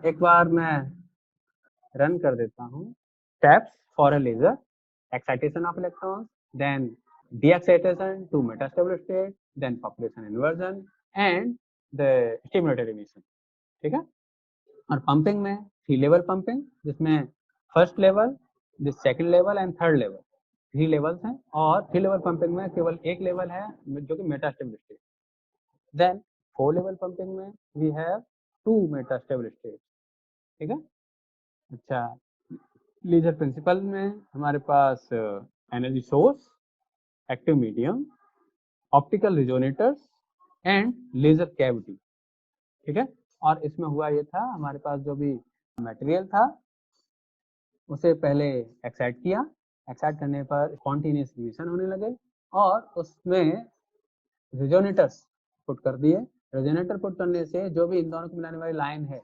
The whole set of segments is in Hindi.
एक बार मैं रन कर देता हूँ। Steps for a laser, excitation of electrons, then de-excitation to metastable state, then population inversion and the stimulated emission। ठीक है। और पंपिंग में 3 लेवल पंपिंग, जिसमें first level, second level and third level, 3 levels हैं। और 3 लेवल पंपिंग में केवल एक लेवल है जो कि metastable state. Then 4 level pumping में वी हैव 2 मेटास्टेबल स्टेट। ठीक है। अच्छा, लेजर प्रिंसिपल में हमारे पास energy source, active medium, optical resonators and laser cavity. ठीक है। और इसमें हुआ ये था, हमारे पास जो भी मटेरियल था उसे पहले एक्साइट किया, एक्साइट करने पर स्पॉन्टेनियस इमिशन होने लगे और उसमें रिजोनेटर्स पुट कर दिए। रिजोनेटर पुट करने से जो भी इन दोनों को मिलाने वाली लाइन है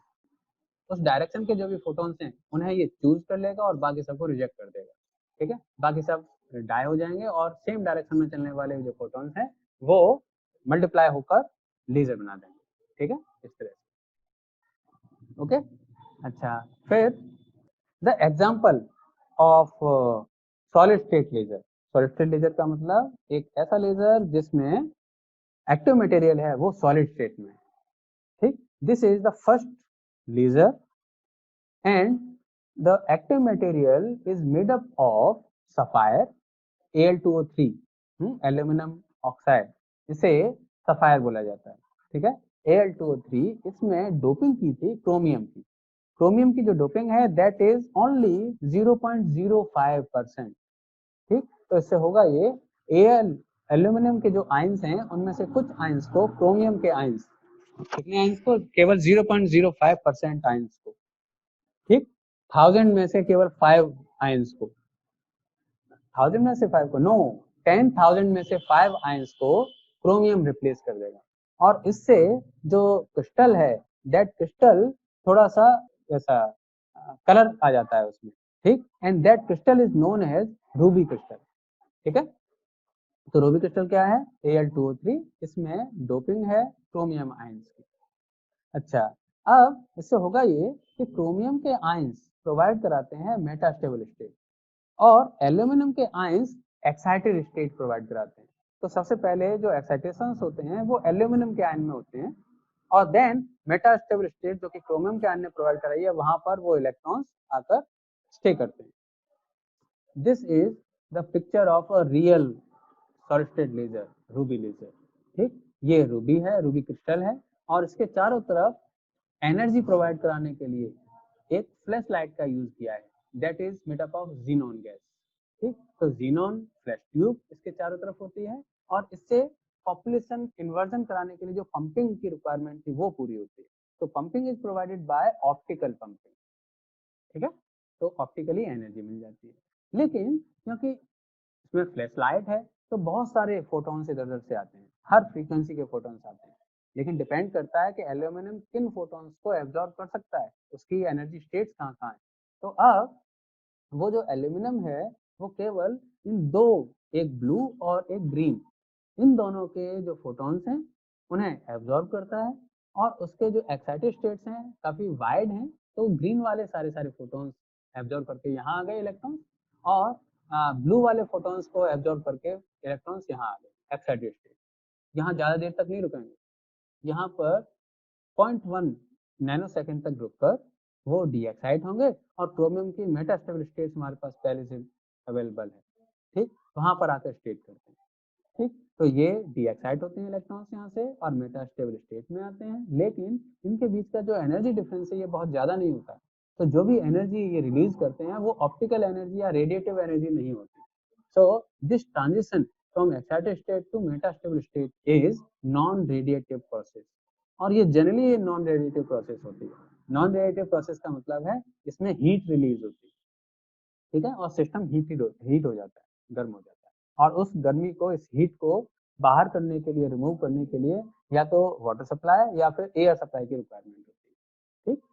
उस डायरेक्शन के जो भी फोटॉन्स हैं उन्हें ये चूज कर लेगा और बाकी सबको रिजेक्ट कर देगा। ठीक है। बाकी सब डाई हो जाएंगे और सेम डायरेक्शन में चलने वाले जो फोटॉन्स हैं वो मल्टीप्लाई होकर लेजर बना देंगे। ठीक है, इस तरह से। ओके। अच्छा, फिर the example of solid state laser. Solid state laser का मतलब एक ऐसा लेजर जिसमें एक्टिव मटेरियल है वो सॉलिड स्टेट में। ठीक, this is the first laser and the active material is made up of sapphire Al2O3, aluminium oxide, इसे सफायर बोला जाता है। ठीक है। Al2O3 इसमें डोपिंग की थी क्रोमियम की। क्रोमियम की जो डोपिंग है दैट इज ओनली 0.05%। ठीक, तो इससे होगा ये एल्यूमिनियम के जो आयंस हैं उनमें से कुछ आयंस को क्रोमियम के आयंस, कितने आयंस को? केवल 0.05% आयंस को। ठीक, 1000 में से केवल 5 आयंस को, 1000 में से 5 को, नो, 10,000 में से 5 आयंस को क्रोमियम रिप्लेस कर देगा। और इससे जो क्रिस्टल है दैट क्रिस्टल थोड़ा सा ऐसा कलर आ जाता है उसमें। ठीक, and that crystal is known as ruby crystal. ठीक है। तो रूबी क्रिस्टल क्या है? Al2O3, इसमें डोपिंग है क्रोमियम आयंस की। अच्छा, अब इससे होगा ये कि क्रोमियम के आयंस प्रोवाइड कराते हैं मेटास्टेबल स्टेट और एल्यूमिनियम के आयंस एक्साइटेड स्टेट प्रोवाइड कराते हैं। तो सबसे पहले जो एक्साइटेशंस होते हैं वो एल्यूमिनियम के आयन में होते हैं और देन मेटास्टेबल स्टेट जो कि क्रोमियम के आयन ने प्रोवाइड कराई है वहां पर वो इलेक्ट्रॉन्स आकर स्टे करते हैं। This is the picture of a real solid state laser, ruby laser. ठीक, ये रूबी है, रूबी क्रिस्टल है और इसके चारों तरफ एनर्जी प्रोवाइड कराने के लिए एक फ्लैश लाइट का यूज किया है that is made up of xenon gas. ठीक, तो जीनोन फ्लैश ट्यूब इसके चारों तरफ होती है और इससे पॉपुलेशन इन्वर्जन कराने के लिए जो पंपिंग की रिक्वायरमेंट थी वो पूरी होती है। तो pumping is provided by optical pumping. ठीक है, तो ऑप्टिकली एनर्जी मिल जाती है। लेकिन क्योंकि इसमें फ्लैश लाइट है तो बहुत सारे फोटॉन्स इधर उधर से आते हैं, हर फ्रीक्वेंसी के फोटॉन्स आते हैं, लेकिन डिपेंड करता है कि एल्यूमिनियम किन फोटॉन्स को एब्जॉर्ब कर सकता है, उसकी एनर्जी स्टेट्स कहाँ कहाँ है। तो अब वो जो एल्यूमिनियम है वो केवल इन दो, एक ब्लू और एक ग्रीन, इन दोनों के जो फोटॉन्स हैं उन्हें एब्जॉर्ब करता है और उसके जो एक्साइटेड स्टेट्स हैं काफ़ी वाइड हैं, तो ग्रीन वाले सारे सारे फोटॉन्स एब्जॉर्ब करके यहाँ आ गए इलेक्ट्रॉन्स और ब्लू वाले फोटॉन्स को एब्जॉर्ब करके इलेक्ट्रॉन्स यहाँ आ गए एक्साइटेड स्टेट। यहाँ ज़्यादा देर तक नहीं रुकेंगे, यहाँ पर 0.1 नैनो सेकेंड तक रुककर वो डीएक्साइट होंगे और क्रोमियम की मेटास्टेबल स्टेट्स हमारे पास पहले से अवेलेबल है। ठीक, वहाँ पर आकर स्टेट करते हैं। ठीक, तो ये डीएक्साइट होते हैं इलेक्ट्रॉन्स यहाँ से और मेटास्टेबल स्टेट में आते हैं, लेकिन इनके बीच का जो एनर्जी डिफरेंस है ये बहुत ज़्यादा नहीं होता। तो जो भी एनर्जी ये रिलीज करते हैं वो ऑप्टिकल एनर्जी या रेडिएटिव एनर्जी नहीं होती। So this transition from excited state to metastable state is non radiative process और ये जनरली ये नॉन रेडिएटिव प्रोसेस होती है। नॉन रेडिएटिव प्रोसेस का मतलब है इसमें हीट रिलीज होती है। ठीक है, और सिस्टम हीट हो जाता है, गर्म हो जाता है और उस गर्मी को, इस हीट को बाहर करने के लिए, रिमूव करने के लिए या तो वाटर सप्लाई या फिर एयर सप्लाई की रिक्वायरमेंट होती है। ठीक,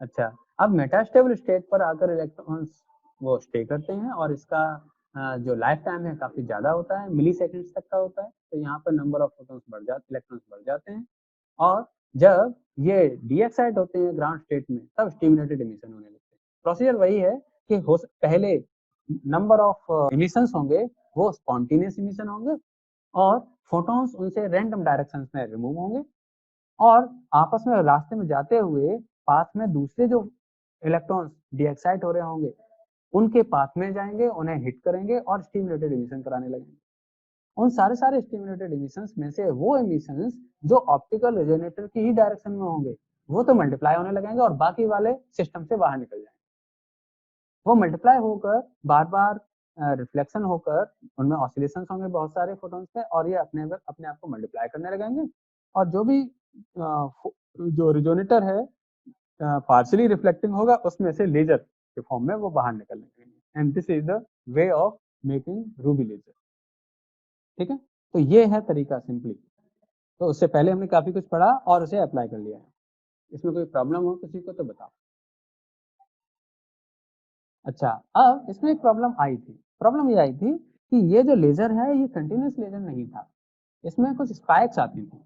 अच्छा, अब मेटास्टेबल स्टेट पर आकर इलेक्ट्रॉन्स वो स्टे करते हैं और इसका जो लाइफ टाइम है काफ़ी ज़्यादा होता है, मिली सेकेंड्स तक का होता है। तो यहाँ पर नंबर ऑफ फोटॉन्स बढ़ जाते, इलेक्ट्रॉन्स बढ़ जाते हैं और जब ये डीएक्साइट होते हैं ग्राउंड स्टेट में तब स्टिमुलेटेड इमिशन होने लगते हैं। प्रोसीजर वही है कि पहले नंबर ऑफ इमिशंस होंगे वो स्पॉन्टेनियस इमिशन होंगे और फोटॉन्स उनसे रैंडम डायरेक्शंस में रिमूव होंगे और आपस में रास्ते में जाते हुए पाथ में दूसरे जो इलेक्ट्रॉन्स डीएक्साइट हो रहे होंगे उनके पाथ में जाएंगे, उन्हें हिट करेंगे और स्टिमुलेटेड इमिशन कराने लगेंगे। उन सारे स्टिमुलेटेड इमिशंस में से वो इमिशंस जो ऑप्टिकल रेजोनेटर की ही डायरेक्शन में होंगे वो तो मल्टीप्लाई होने लगेंगे और बाकी वाले सिस्टम से बाहर निकल जाएंगे। वो मल्टीप्लाई होकर बार बार रिफ्लेक्शन होकर उनमें ऑसिलेशंस होंगे बहुत सारे फोटॉन्स में और ये अपने आप को मल्टीप्लाई करने लगेंगे और जो भी जो रेजोनेटर है पार्शियली रिफ्लेक्टिंग होगा उसमें से लेजर के फॉर्म में वो बाहर निकल लगेंगे and this is the way of making ruby laser. ठीक है, तो ये है तरीका सिंपली। तो उससे पहले हमने काफी कुछ पढ़ा और उसे अप्लाई कर लिया है। इसमें कोई प्रॉब्लम हो किसी को तो बताओ। अच्छा, अब इसमें एक प्रॉब्लम आई थी। प्रॉब्लम ये आई थी कि ये जो लेजर है ये कंटिन्यूस लेजर नहीं था, इसमें कुछ स्पाइक्स आती थी।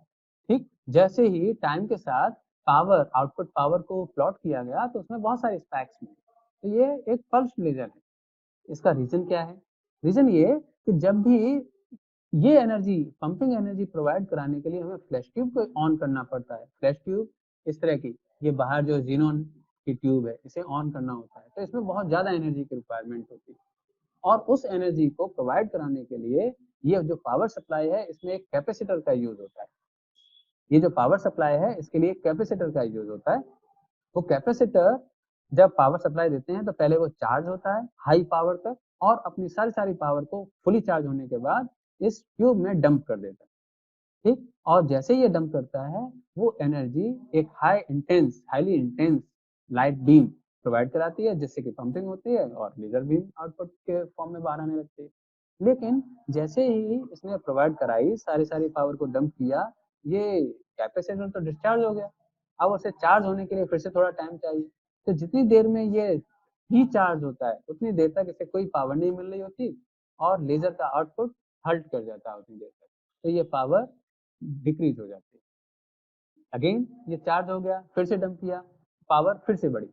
ठीक, जैसे ही टाइम के साथ पावर आउटपुट पावर को प्लॉट किया गया तो उसमें बहुत सारे स्पाइक्स मिले। तो ये एक पल्स लेजर है। इसका रीजन क्या है? रीजन ये कि जब भी ये एनर्जी पंपिंग एनर्जी प्रोवाइड कराने के लिए हमें फ्लैश ट्यूब को ऑन करना पड़ता है। फ्लैश ट्यूब इस तरह की, ये बाहर जो जीनोन की ट्यूब है इसे ऑन करना होता है, तो इसमें बहुत ज्यादा एनर्जी की रिक्वायरमेंट होती है और उस एनर्जी को प्रोवाइड कराने के लिए ये जो पावर सप्लाई है इसमें एक कैपेसिटर का यूज होता है। ये जो पावर सप्लाई है इसके लिए कैपेसिटर का यूज होता है। वो कैपेसिटर जब पावर सप्लाई देते हैं तो पहले वो चार्ज होता है हाई पावर तक और अपनी सारी सारी पावर को फुली चार्ज होने के बाद इस ट्यूब में डंप कर देता है। ठीक, और जैसे ही ये डंप करता है वो एनर्जी एक highly intense light beam provide कराती है जिससे कि पंपिंग होती है और लेजर बीम आउटपुट के फॉर्म में बाहर आने लगती है। लेकिन जैसे ही इसने प्रोवाइड कराई सारी सारी पावर को डंप किया, ये कैपेसिटर तो डिस्चार्ज हो गया। अब उसे चार्ज होने के लिए फिर से थोड़ा टाइम चाहिए। तो जितनी देर में ये रिचार्ज होता है उतनी देर तक इसे कोई पावर नहीं मिल रही होती और लेजर का आउटपुट हल्ट कर जाता है उतनी देर तक। तो ये पावर डिक्रीज हो जाती है। अगेन ये चार्ज हो गया, फिर से डंप किया, पावर फिर से बढ़ी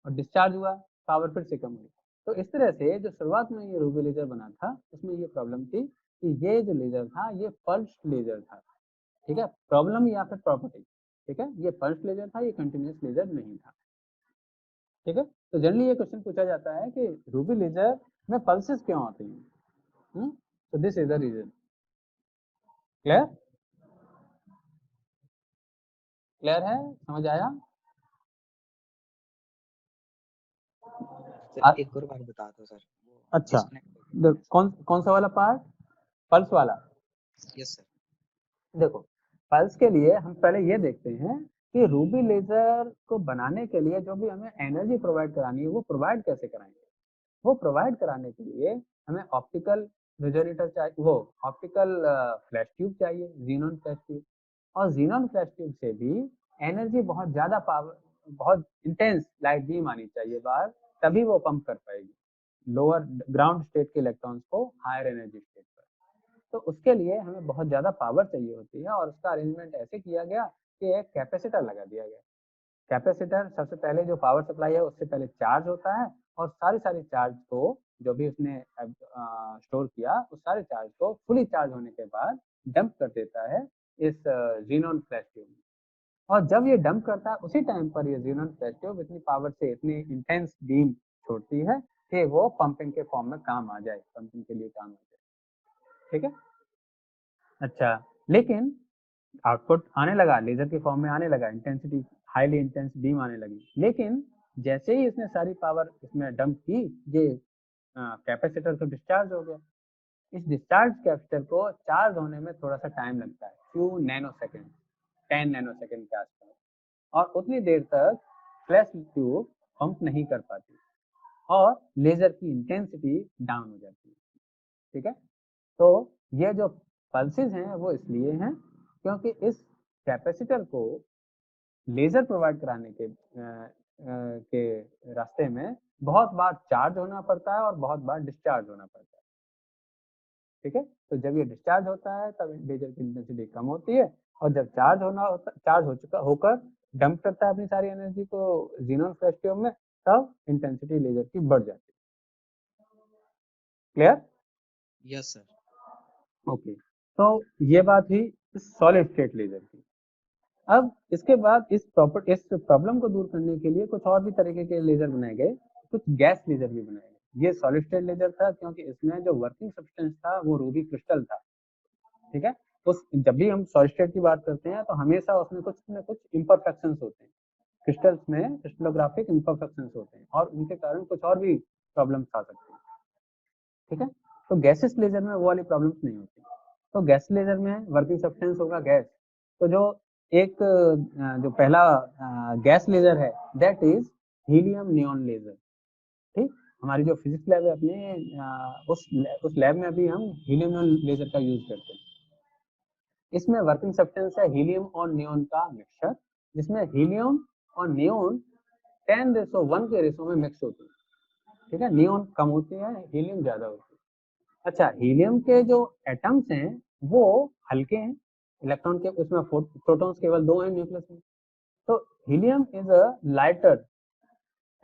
और डिस्चार्ज हुआ, पावर फिर से कम हुई। तो इस तरह से जो शुरुआत में ये रूबी लेजर बना था उसमें ये प्रॉब्लम थी कि ये जो लेजर था ये पल्स लेजर था। ठीक है, प्रॉब्लम या फिर प्रॉपर्टी। ठीक है, ये पल्स लेजर था, ये कंटिन्यूस लेजर नहीं था। ठीक है, तो जनरली ये क्वेश्चन पूछा जाता है कि रूबी लेजर में पल्सेस क्यों आती हैं? तो this is the reason. Clear? Clear है? समझ आया? सर एक और बार बता दो सर। अच्छा, कौन कौन सा वाला पार्ट? पल्स वाला? Yes sir. देखो, पल्स के लिए हम पहले ये देखते हैं कि रूबी लेजर को बनाने के लिए जो भी हमें एनर्जी प्रोवाइड करानी है वो प्रोवाइड कैसे कराएंगे। वो प्रोवाइड कराने के लिए हमें ऑप्टिकल रेजोनेटर चाहिए, वो ऑप्टिकल फ्लैश ट्यूब चाहिए, जीनोन फ्लैश ट्यूब। और जीनोन फ्लैश ट्यूब से भी एनर्जी बहुत ज्यादा पावर, बहुत इंटेंस लाइट बीम आनी चाहिए बाहर, तभी वो पंप कर पाएगी लोअर ग्राउंड स्टेट के इलेक्ट्रॉन्स को हायर एनर्जी स्टेट पर। तो उसके लिए हमें बहुत ज़्यादा पावर चाहिए होती है और उसका अरेंजमेंट ऐसे किया गया कि एक कैपेसिटर लगा दिया गया। कैपेसिटर सबसे पहले जो पावर सप्लाई है उससे पहले चार्ज होता है और सारी सारी चार्ज को जो भी उसने स्टोर किया उस सारे चार्ज को फुली चार्ज होने के बाद डंप कर देता है इस जीनोन फ्लैश ट्यूब में। और जब ये डंप करता है उसी टाइम पर ये जीनोन फ्लैश ट्यूब इतनी पावर से इतनी इंटेंस बीम छोड़ती है कि वो पंपिंग के फॉर्म में काम आ जाए, पंपिंग के लिए काम आ जाए। ठीक है, अच्छा, लेकिन आउटपुट आने लगा, लेजर के फॉर्म में आने लगा, इंटेंसिटी हाईली इंटेंस बीम आने लगी। लेकिन जैसे ही इसने सारी पावर इसमें डंप की, ये कैपेसिटर तो डिस्चार्ज हो गया। इस डिस्चार्ज कैपेसिटर को चार्ज होने में थोड़ा सा टाइम लगता है, few nano second, 10 nano second के आसपास। और उतनी देर तक फ्लैश ट्यूब पंप नहीं कर पाती और लेजर की इंटेंसिटी डाउन हो जाती है। ठीक है, तो ये जो पल्सेस हैं वो इसलिए हैं क्योंकि इस कैपेसिटर को लेजर प्रोवाइड कराने के रास्ते में बहुत बार चार्ज होना पड़ता है और बहुत बार डिस्चार्ज होना पड़ता है। ठीक है, तो जब ये डिस्चार्ज होता है तब लेजर की इंटेंसिटी कम होती है, और जब चार्ज होकर डंप करता है अपनी सारी एनर्जी को जीनॉन फ्लैशियम में, तब इंटेंसिटी लेजर की बढ़ जाती है। क्लियर? Yes sir. ओके, तो ये बात हुई सॉलिड स्टेट लेजर की। अब इसके बाद इस प्रॉब्लम को दूर करने के लिए कुछ और भी तरीके के लेजर बनाए गए, कुछ गैस लेजर भी बनाए गए। ये सॉलिड स्टेट लेजर था क्योंकि इसमें जो वर्किंग सब्सटेंस था वो रूबी क्रिस्टल था। ठीक है, उस जब भी हम सॉलिड स्टेट की बात करते हैं तो हमेशा उसमें कुछ न कुछ इम्परफेक्शंस होते हैं, क्रिस्टल्स में क्रिस्टलोग्राफिक इम्परफेक्शंस होते हैं, और उनके कारण कुछ और भी प्रॉब्लम्स आ सकती हैं। ठीक है, तो गैसेस लेजर में वो वाली प्रॉब्लम्स नहीं होती। तो गैस लेजर में वर्किंग सब्सटेंस होगा गैस। तो जो एक जो पहला गैस लेजर है that is helium neon laser. ठीक, हमारी जो फिजिक्स लैब है अपने उस लैब में अभी हम हीलियम नियॉन लेजर का यूज करते हैं। इसमें वर्किंग सब्सटेंस है हीलियम और नियॉन का मिक्सचर, जिसमें हीलियम और नियॉन 10:1 के रेशो में मिक्स होते हैं। ठीक है, नियॉन कम होती है, हीलियम ज्यादा होती है। अच्छा, हीलियम के जो एटम्स हैं वो हल्के हैं, इलेक्ट्रॉन के उसमें प्रोटॉन्स केवल 2 हैं न्यूक्लियस में। तो helium is a lighter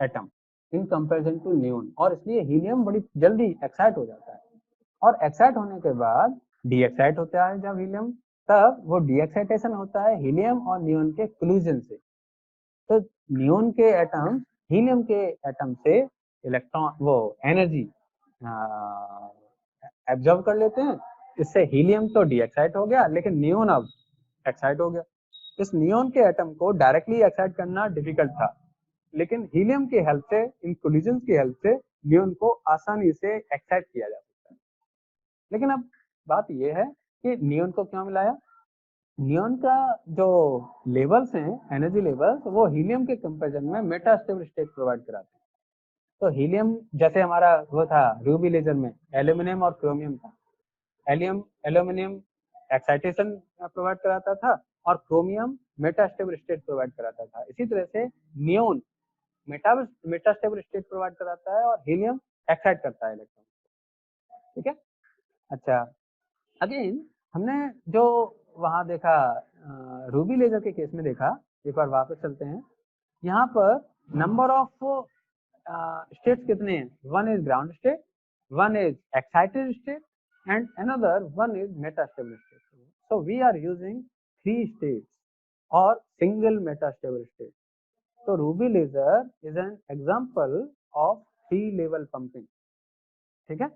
atom in comparison to neon, और इसलिए हीलियम बड़ी जल्दी एक्साइट हो जाता है, और एक्साइट होने के बाद डी एक्साइट होता है जब हीलियम, तब वो डी एक्साइटेशन होता है हीलियम और नियॉन के कोलिजन से। तो नियॉन के एटम हीलियम के एटम से इलेक्ट्रॉन वो एनर्जी एब्जॉर्ब कर लेते हैं। इससे हीलियम तो डी एक्साइट हो गया, लेकिन नियॉन अब एक्साइट हो गया। इस नियॉन के एटम को डायरेक्टली एक्साइट करना डिफिकल्ट था, लेकिन हीलियम की हेल्प से, इन कोलिजन की हेल्प से नियॉन को आसानी से एक्साइट किया जा सकता है। लेकिन अब बात यह है कि नियॉन को क्यों मिलाया? नियॉन का जो लेवल्स हैं, एनर्जी लेवल्स, वो हीलियम के कंपैरिजन में मेटा स्टेबल स्टेट प्रोवाइड कराते हैं। तो हीलियम जैसे हमारा वो था रूबी लेजर में एल्यूमिनियम और क्रोमियम था। एल्यूमिनियम एक्साइटेशन प्रोवाइड कराता था और chromium Meta stable state provide कराता था। इसी तरह से neon Meta stable state provide कराता है और हीलियम एक्साइट करता है इलेक्ट्रॉन। ठीक है, अच्छा, अगेन हमने जो वहां देखा रूबी लेजर के केस में देखा, एक बार वापस चलते हैं। यहाँ पर नंबर ऑफ स्टेट्स कितने हैं? One is ground state, one is excited state, and another one is metastable state. So we are using 3 states or single metastable state. So Ruby laser is an example of 3 level pumping. ठीक है,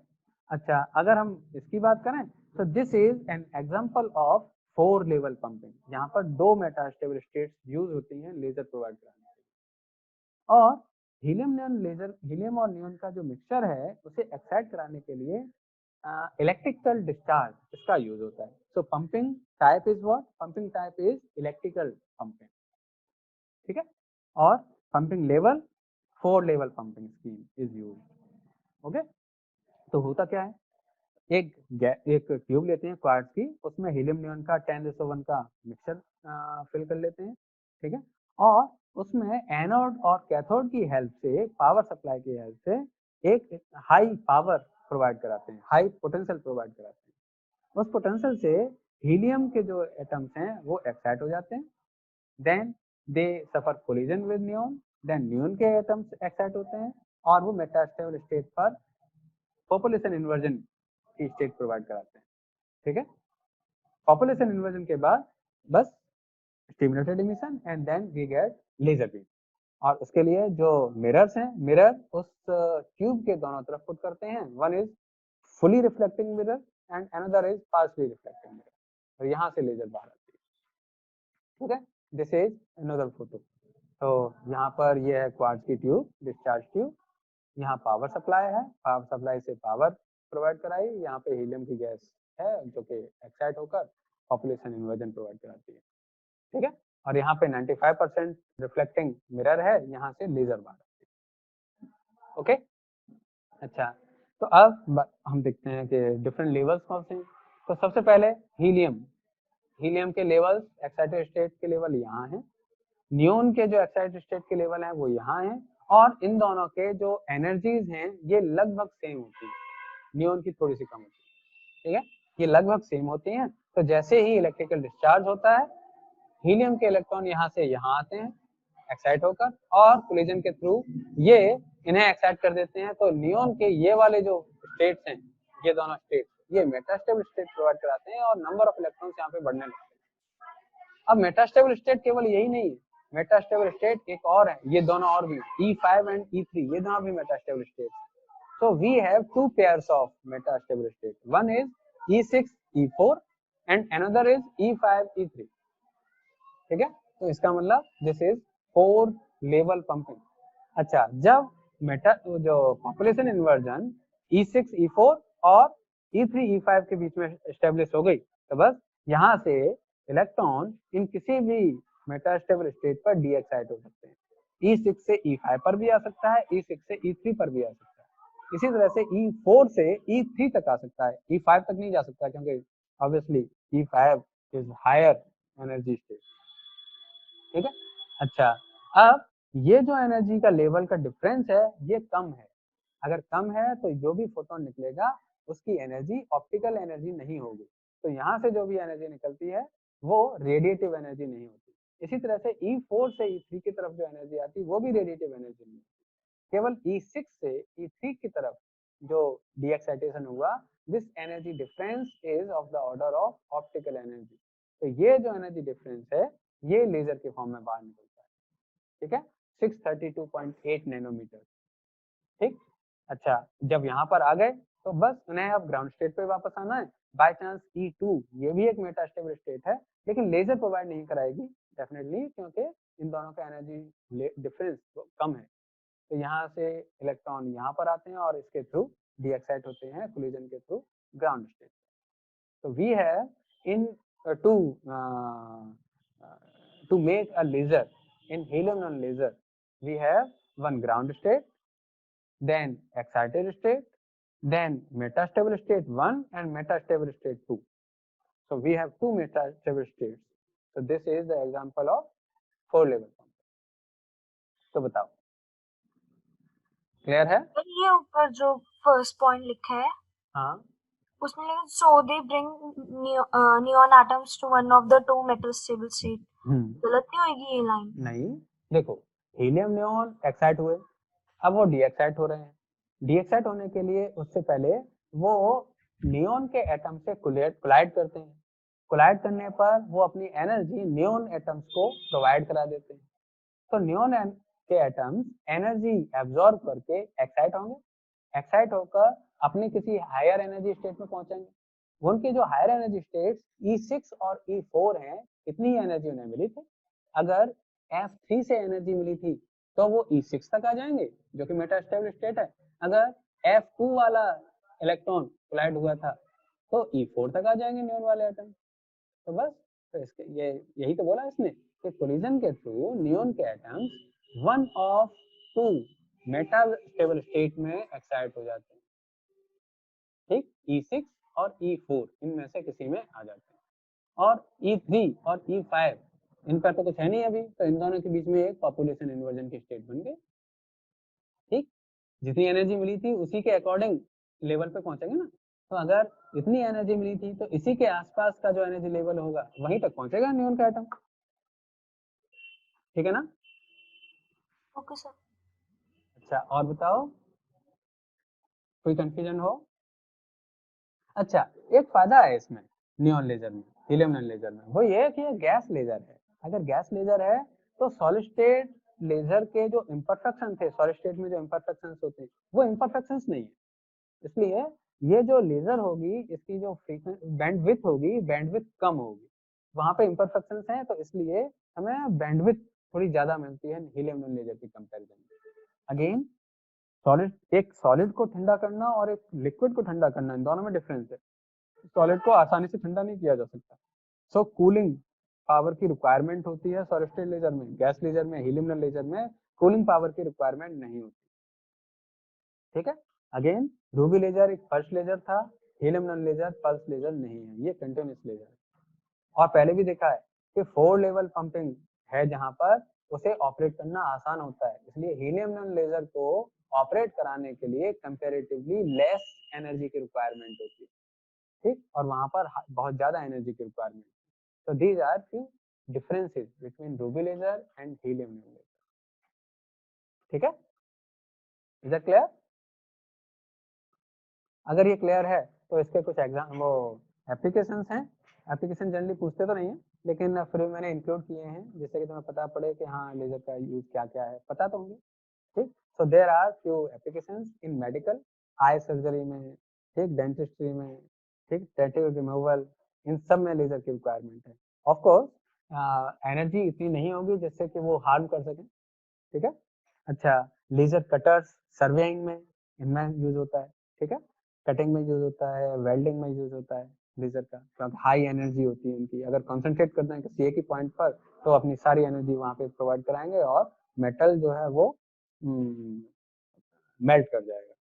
अच्छा, अगर हम इसकी बात करें तो this is an example of 4 level pumping. यहाँ पर 2 मेटास्टेबल स्टेट्स यूज होती हैं लेजर प्रोवाइड कराने के लिए। और हीलियम और नियॉन का जो मिक्सचर है उसे एक्साइट कराने के लिए इलेक्ट्रिकल डिस्चार्ज इसका यूज होता है। So pumping type is what? Pumping type is electrical pumping. ठीक है, और pumping level 4 level pumping scheme is use. Okay, तो होता क्या है, एक ट्यूब लेते हैं क्वार्ट्ज की, उसमें हीलियम नियॉन का 10:1 का मिक्सचर फिल कर लेते हैं। ठीक है, और उसमें एनोड और कैथोड की हेल्प से, पावर सप्लाई की हेल्प से एक हाई पावर प्रोवाइड कराते हैं, हाई पोटेंशियल प्रोवाइड कराते हैं। उस पोटेंशियल से हीलियम के जो एटम्स हैं वो एक्साइट हो जाते हैं, then they suffer collision with neon, then neon के एटम्स एक्साइट होते हैं और वो मेटास्टेबल स्टेट पर पॉपुलेशन इन्वर्जन की स्टेट प्रोवाइड कराते हैं। ठीक है, पॉपुलेशन इन्वर्जन के बाद बस stimulated emission and then we get laser beam. और उसके लिए जो मिरर्स हैं, मिरर उस ट्यूब के दोनों तरफ पुट करते हैं। One is fully reflecting mirror and another is partially reflecting mirror, और यहाँ से लेजर बाहर आती है। ठीक है, दिस इज अनदर फोटो। तो यहाँ पर ये है क्वार्ट्ज की ट्यूब, डिस्चार्ज ट्यूब। यहाँ पावर सप्लाई है, पावर सप्लाई से पावर प्रोवाइड कराई। यहाँ पे हीलियम की गैस है जो कि एक्साइट होकर पॉपुलेशन इन्वर्जन प्रोवाइड कराती है। ठीक है, और यहाँ पे 95% रिफ्लेक्टिंग मिरर है, यहाँ से लेजर बाहर आती है। ओके, अच्छा, तो अब हम देखते हैं कि डिफरेंट लेवल्स कौन से हैं। तो सबसे पहले हीलियम के लेवल्स, एक्साइटेड स्टेट के लेवल यहाँ हैं, नियॉन के जो एक्साइटेड स्टेट के लेवल हैं वो यहाँ हैं, और इन दोनों के जो एनर्जीज हैं ये लगभग सेम होती है, नियॉन की थोड़ी सी कम होती है। ठीक है, ये लगभग सेम होती हैं। तो जैसे ही इलेक्ट्रिकल डिस्चार्ज होता है, हीलियम के इलेक्ट्रॉन यहाँ से यहाँ आते हैं एक्साइट होकर, और कोलिजन के थ्रू ये इन्हें एक्साइट कर देते हैं। तो नियोन के ये वाले जो स्टेट्स हैं, ये दोनों स्टेट, ये मेटास्टेबल स्टेट प्रोवाइड कराते हैं और नंबर ऑफ इलेक्ट्रॉन्स यहाँ पे बढ़ने लगते हैं। अब मेटास्टेबल स्टेट केवल यही नहीं है, मेटास्टेबल स्टेट एक और है, ये दोनों और भी E5 एंड E3, ये दोनों भी मेटास्टेबल स्टेट हैं। So we have two pairs of metastable state. One is E6, E4 and another is E5, E3. ठीक है, तो इसका मतलब दिस इज 4 लेवल पंपिंग। अच्छा, जब मेटा जो पॉपुलेशन इन्वर्जन E6, E4 और E3, E5 के बीच में एस्टेब्लिश हो गई, तो बस यहाँ से इलेक्ट्रॉन इन किसी भी मेटास्टेबल स्टेट पर डी एक्साइट हो सकते हैं। E6 से E5 पर भी आ सकता है, E6 से E3 पर भी आ सकता है। इसी तरह से E4 से E3 तक आ सकता है, E5 तक नहीं जा सकता क्योंकि obviously E5 is higher energy state. ठीक है, अच्छा, अब ये जो एनर्जी का लेवल का डिफरेंस है ये कम है। अगर कम है तो जो भी फोटोन निकलेगा उसकी एनर्जी ऑप्टिकल एनर्जी नहीं होगी। तो यहाँ से जो भी एनर्जी निकलती है वो रेडिएटिव एनर्जी नहीं होती। इसी तरह से E4 से E3 की तरफ जो एनर्जी आती है वो भी रेडिएटिव एनर्जी नहीं होती। केवल E6 से E3 की तरफ जो डी एक्साइटेशन हुआ, this energy difference is of the order of optical energy. तो ये जो एनर्जी डिफरेंस है ये लेजर के फॉर्म में बाहर निकलता है। ठीक है, 632.8 नैनोमीटर। ठीक, अच्छा, जब यहाँ पर आ गए तो बस उन्हें अब ग्राउंड स्टेट पे वापस आना है। बाय चांस E2 ये भी एक मेटास्टेबल स्टेट है, लेकिन लेजर प्रोवाइड नहीं कराएगी डेफिनेटली, क्योंकि इन दोनों का एनर्जी डिफरेंस कम है। तो यहाँ से इलेक्ट्रॉन यहाँ पर आते हैं और इसके थ्रू डी एक्साइट होते हैं कोलिजन के थ्रू ग्राउंड स्टेट। तो we have in to make a laser in helium neon laser, we have one ground state, then excited state, then metastable state 1 and metastable state 2. So we have two metastable states. So this is the example of 4 level pumping. तो बताओ, क्लियर है? ये ऊपर जो फर्स्ट पॉइंट लिखा है, हाँ, उसमें लिखा so they bring neon atoms to one of the two metastable state. गलत नहीं होगी ये लाइन? नहीं, देखो, हीलियम नियॉन एक्साइट हुए, अब वो डी एक्साइट हो रहे हैं। डी एक्साइट होने के लिए उससे पहले वो नियॉन के एटम से कोलाइड करते हैं। कोलाइड करने पर वो अपनी एनर्जी नियॉन एटम्स को प्रोवाइड करा देते हैं। तो नियॉन के एटम्स एनर्जी एब्जॉर्ब करके एक्साइट होंगे, एक्साइट होकर अपनी किसी हायर एनर्जी स्टेट में पहुंचेंगे। उनकी जो हायर एनर्जी स्टेट्स E6 और E4 हैं, कितनी एनर्जी उन्हें मिली थी? अगर F3 से एनर्जी मिली थी तो वो E6 तक आ जाएंगे जो कि मेटास्टेबल स्टेट है। अगर F2 वाला इलेक्ट्रॉन कोलाइड हुआ था तो E4 तक आ जाएंगे नियॉन वाले एटम। तो बस, तो इसके ये यही तो बोला इसने कि कोलिजन के थ्रू नियॉन के atoms one of two metastable state में एक्साइट हो जाते हैं। ठीक, E6 और E4 इनमें से किसी में आ जाते हैं, और E3 और E5 इन पर तो कुछ है नहीं अभी, तो इन दोनों के बीच में एक पॉपुलेशन इन्वर्जन की स्टेट बन गई। ठीक, जितनी एनर्जी मिली थी उसी के अकॉर्डिंग लेवल पे पहुंचेंगे ना। तो अगर इतनी एनर्जी मिली थी तो इसी के आसपास का जो एनर्जी लेवल होगा वहीं तक पहुंचेगा नियॉन का एटम। ठीक है ना? Okay sir. अच्छा, और बताओ, कोई कंफ्यूजन हो? अच्छा, एक फायदा है इसमें नियॉन लेजर में, हीलियम नियॉन लेजर में, वो ये है कि ये गैस लेजर है। अगर गैस लेजर है तो सॉलिड स्टेट लेजर के जो इम्परफेक्शन थे, सॉलिड स्टेट में जो इम्परफेक्शंस होते हैं वो इम्परफेक्शंस नहीं है। इसलिए ये जो लेजर होगी इसकी जो बैंडविड्थ होगी, बैंडविड्थ कम होगी। वहां पे इम्परफेक्शंस हैं तो इसलिए हमें बैंडविड्थ थोड़ी ज्यादा मिलती है हीलियम नियॉन लेजर की कंपैरिजन में। अगेन, सॉलिड, एक सॉलिड को ठंडा करना और एक लिक्विड को ठंडा करना, इन दोनों में डिफरेंस है। सॉलिड को आसानी से ठंडा नहीं किया जा सकता। सो कूलिंग पावर की रिक्वायरमेंट होती है सॉलिड स्टेट लेजर में। गैस लेजर में, हीलियम नियॉन लेजर में कूलिंग पावर की रिक्वायरमेंट नहीं होती। ठीक है, अगेन, रूबी लेजर एक पल्स लेजर था, helium neon laser pulse laser नहीं है, ये कंटिन्यूअस लेजर है। और पहले भी देखा है कि 4 लेवल पंपिंग है जहां पर उसे ऑपरेट करना आसान होता है, इसलिए हीलियम नियॉन लेजर को ऑपरेट कराने के लिए कंपैरेटिवली लेस एनर्जी की रिक्वायरमेंट होती है। ठीक, और वहां पर बहुत ज्यादा एनर्जी की रिक्वायरमेंट। तो these are few differences between ruby laser and helium neon laser. ठीक है, इज दैट क्लियर? अगर ये क्लियर है तो इसके कुछ एग्जाम वो एप्लीकेशंस हैं। एप्लीकेशन जनरली पूछते तो नहीं है, लेकिन फिर मैंने इंक्लूड किए हैं जिससे कि तुम्हें पता पड़े कि हाँ लेजर का यूज क्या क्या है, पता तो होंगे। ठीक, so there are few applications in medical, eye surgery में, ठीक, डेंटिस्ट्री में, ठीक, टैटू रिमूवल, इन सब में लेजर की रिक्वायरमेंट है। ऑफ कोर्स एनर्जी इतनी नहीं होगी जिससे कि वो हार्म कर सके। ठीक है, अच्छा, लेजर कटर्स सर्वेइंग में इनमें यूज होता है। ठीक है, कटिंग में यूज होता है, वेल्डिंग में यूज होता है लेजर का, क्योंकि हाई एनर्जी होती है उनकी। अगर कॉन्सेंट्रेट करते हैं किसी एक ही पॉइंट पर तो अपनी सारी एनर्जी वहां पे प्रोवाइड कराएंगे और मेटल जो है वो मेल्ट कर जाएगा।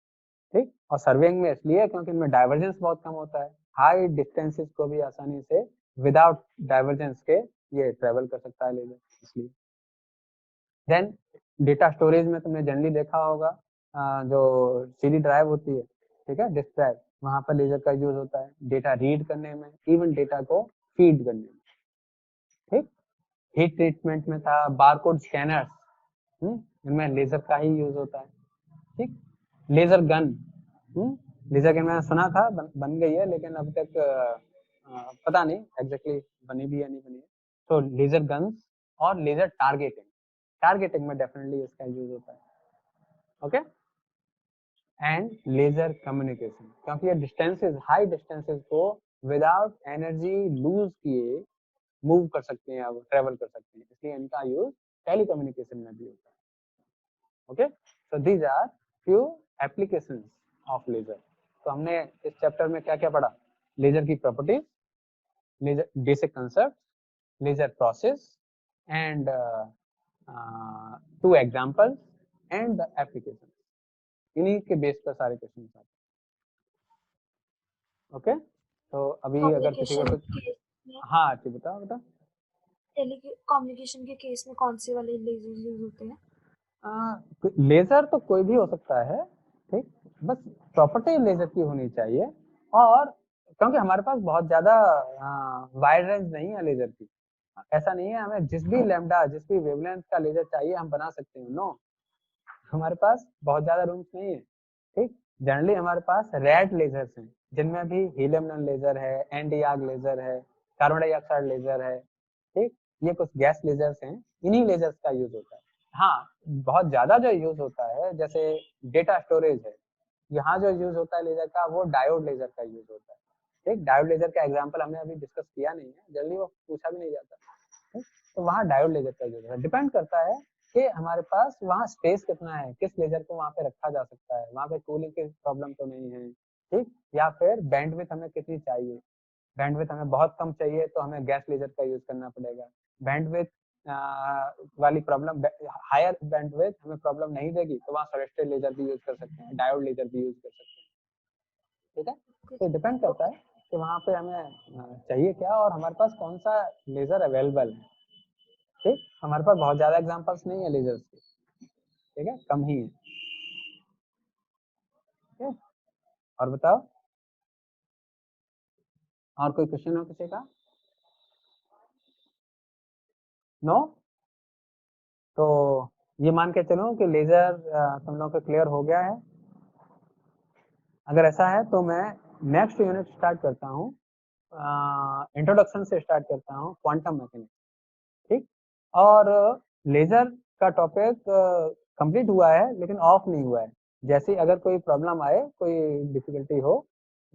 ठीक, और सर्वेइंग में इसलिए क्योंकि इनमें डाइवर्जेंस बहुत कम होता है, हाई डिस्टेंसेस को भी आसानी से विदाउट डाइवर्जेंस के ये ट्रेवल कर सकता है लेजर, इसलिए। देन डेटा स्टोरेज में तुमने जनरली देखा होगा जो सीडी ड्राइव होती है, ठीक है, डिस्क ड्राइव, वहां पर लेजर का यूज होता है डेटा रीड करने में, इवन डेटा को फीड करने में। ठीक, हीट ट्रीटमेंट में था, बारकोड स्कैनर्स, इनमें लेजर का ही यूज होता है। ठीक, लेजर गन, लेजर गन मैंने सुना था बन गई है, लेकिन अभी तक पता नहीं एग्जैक्टली बनी भी या नहीं बनी है। तो लेजर गन्स और लेजर टारगेटिंग में डेफिनेटली इसका यूज होता है। ओके, एंड लेजर कम्युनिकेशन, क्योंकि ये डिस्टेंसेस, हाई डिस्टेंसेस को विदाउट एनर्जी लूज किए मूव कर सकते हैं, अब ट्रेवल कर सकते हैं, इसलिए इनका यूज टेलीकम्युनिकेशन में भी होता है। Okay, so these are few applications of laser. तो हमने इस चैप्टर में क्या क्या पढ़ा? लेजर की properties, laser basic concept, laser process, and two examples and the application. इन्हीं के बेस पर सारे क्वेश्चन आते हैं। ओके, तो अभी अगर किसी को कुछ, हाँ ठीक, बताओ बताओ। टेलीकम्युनिकेशन के केस में कौन से वाले लेजर यूज होते हैं? लेजर तो कोई भी हो सकता है, ठीक, बस प्रॉपर्टी लेजर की होनी चाहिए। और क्योंकि हमारे पास बहुत ज्यादा वाइड रेंज नहीं है लेजर की, ऐसा नहीं है हमें जिस भी लैम्डा, जिस भी वेवलेंथ का लेजर चाहिए हम बना सकते हैं, नो, हमारे पास बहुत ज्यादा रूम्स नहीं है। ठीक, जनरली हमारे पास रेड लेजर्स हैं जिनमें भी हीलियम नियॉन लेजर है, एनडी-आर्ग लेजर है, कार्बन डाइऑक्साइड लेजर है। ठीक, ये कुछ गैस लेजर्स हैं, इन्हीं लेजर्स का यूज होता है। हाँ, बहुत ज्यादा जो यूज होता है जैसे डेटा स्टोरेज है, यहाँ जो यूज होता है लेजर का वो डायोड लेजर का यूज होता है। ठीक, डायोड लेजर का एग्जांपल हमने अभी डिस्कस किया नहीं है, जल्दी वो पूछा भी नहीं जाता। ठीक, तो वहाँ डायोड लेजर का यूज होता है, डिपेंड करता है कि हमारे पास वहाँ स्पेस कितना है, किस लेजर को वहाँ पे रखा जा सकता है, वहाँ पे कूलिंग की प्रॉब्लम तो नहीं है। ठीक, या फिर बैंडविड्थ हमें कितनी चाहिए, बैंडविड्थ हमें बहुत कम चाहिए तो हमें गैस लेजर का यूज करना पड़ेगा। बैंडविड्थ वाली प्रॉब्लम, हायर बैंडविड्थ हमें प्रॉब्लम नहीं देगी तो वहाँ सॉलिड लेजर भी यूज कर सकते हैं, डायोड लेजर भी यूज कर सकते हैं। ठीक है, तो डिपेंड करता है कि वहाँ पे हमें चाहिए क्या और हमारे पास कौन सा लेजर अवेलेबल है। ठीक, हमारे पास बहुत ज्यादा एग्जांपल्स नहीं है लेजर्स के, ठीक है, कम ही है। ठीक है, और बताओ, और कोई क्वेश्चन हो किसी का? नो, तो ये मान के चलो कि लेजर तुम लोगों का क्लियर हो गया है। अगर ऐसा है तो मैं नेक्स्ट यूनिट स्टार्ट करता हूँ, इंट्रोडक्शन से स्टार्ट करता हूँ, क्वांटम मैकेनिक्स। ठीक, और लेजर का टॉपिक कंप्लीट हुआ है लेकिन ऑफ नहीं हुआ है, जैसे अगर कोई प्रॉब्लम आए, कोई डिफिकल्टी हो,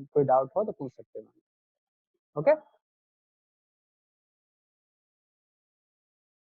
कोई डाउट हो तो पूछ सकते हैं। ओके।